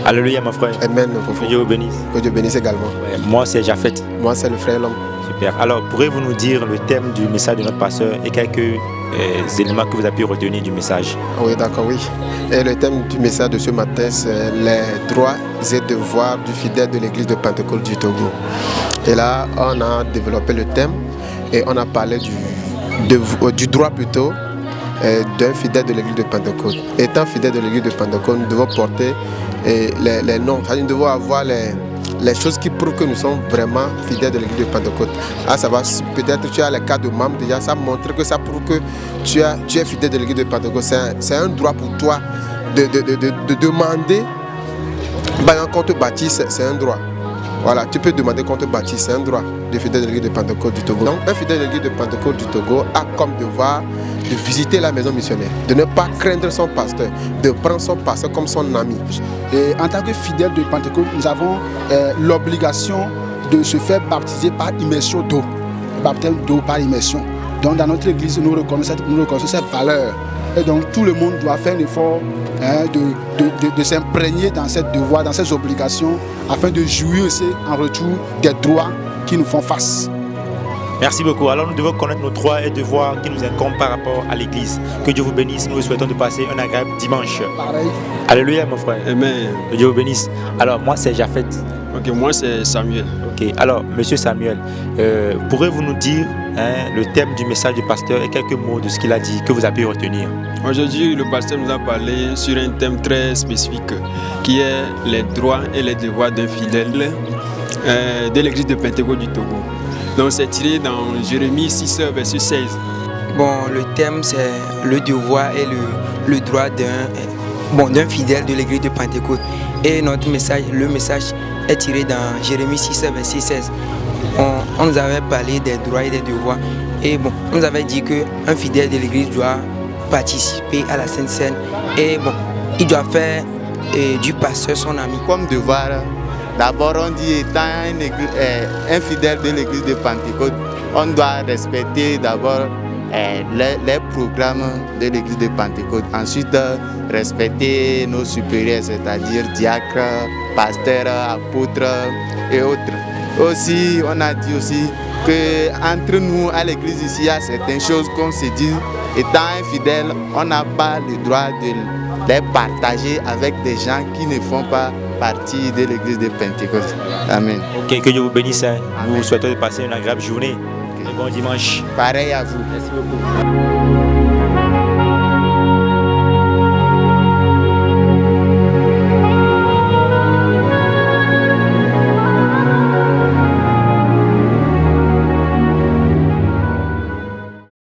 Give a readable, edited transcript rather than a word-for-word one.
Alléluia, mon frère. Amen. Que Dieu vous bénisse. Que Dieu bénisse également. Ouais, moi, c'est Japhet. Moi, c'est le frère l'homme. Super. Alors, pourriez-vous nous dire le thème du message de notre pasteur et quelques éléments que vous avez pu retenir du message? Oui, d'accord, oui. Et le thème du message de ce matin, c'est les droits et devoirs du fidèle de l'église de Pentecôte du Togo. Et là, on a développé le thème et on a parlé du droit plutôt d'un fidèle de l'église de Pentecôte. Étant fidèle de l'église de Pentecôte, nous devons porter les noms. Nous devons avoir les choses qui prouvent que nous sommes vraiment fidèles de l'église de Pentecôte. Ah, ça va, peut-être tu as les cas de membres déjà, ça montre que ça prouve que tu es fidèle de l'église de Pentecôte. C'est un droit pour toi de demander qu'on te baptise, c'est un droit. Voilà, tu peux demander qu'on te baptise, c'est un droit de fidèle de l'église de Pentecôte du Togo. Donc, un fidèle de l'église de Pentecôte du Togo a comme devoir de visiter la maison missionnaire, de ne pas craindre son pasteur, de prendre son pasteur comme son ami. Et en tant que fidèle de Pentecôte, nous avons l'obligation de se faire baptiser par immersion d'eau. Baptême d'eau par immersion. Donc dans notre église, nous reconnaissons cette valeur. Et donc tout le monde doit faire un effort de s'imprégner dans cette devoir, dans ces obligations, afin de jouir aussi en retour des droits qui nous font face. Merci beaucoup. Alors nous devons connaître nos droits et devoirs qui nous incombent par rapport à l'église. Que Dieu vous bénisse. Nous vous souhaitons de passer un agréable dimanche. Pareil. Alléluia, mon frère. Amen. Que Dieu vous bénisse. Alors moi c'est Japhet. Ok, moi c'est Samuel. Ok, alors monsieur Samuel, pourrez-vous nous dire le thème du message du pasteur et quelques mots de ce qu'il a dit, que vous avez pu retenir? Aujourd'hui, le pasteur nous a parlé sur un thème très spécifique qui est les droits et les devoirs d'un fidèle de l'église de Pentecôte du Togo. Donc c'est tiré dans Jérémie 6, verset 16. Bon, le thème c'est le devoir et le droit d'un fidèle de l'église de Pentecôte. Et notre message, le message est tiré dans Jérémie 6, verset 16. On nous avait parlé des droits et des devoirs. Et bon, on nous avait dit qu'un fidèle de l'église doit participer à la Sainte Seine. Et bon, il doit faire du pasteur son ami. Comme devoir, d'abord on dit étant un fidèle de l'église de Pentecôte, on doit respecter d'abord les programmes de l'église de Pentecôte. Ensuite, respecter nos supérieurs, c'est-à-dire diacres, pasteurs, apôtres et autres. Aussi, on a dit aussi qu'entre nous à l'église ici, il y a certaines choses qu'on se dit. Étant un fidèle, on n'a pas le droit de les partager avec des gens qui ne font pas partie de l'église de Pentecôte. Amen. Ok, que Dieu vous bénisse. Nous vous souhaitons de passer une agréable journée. Et bon dimanche. Pareil à vous. Merci beaucoup.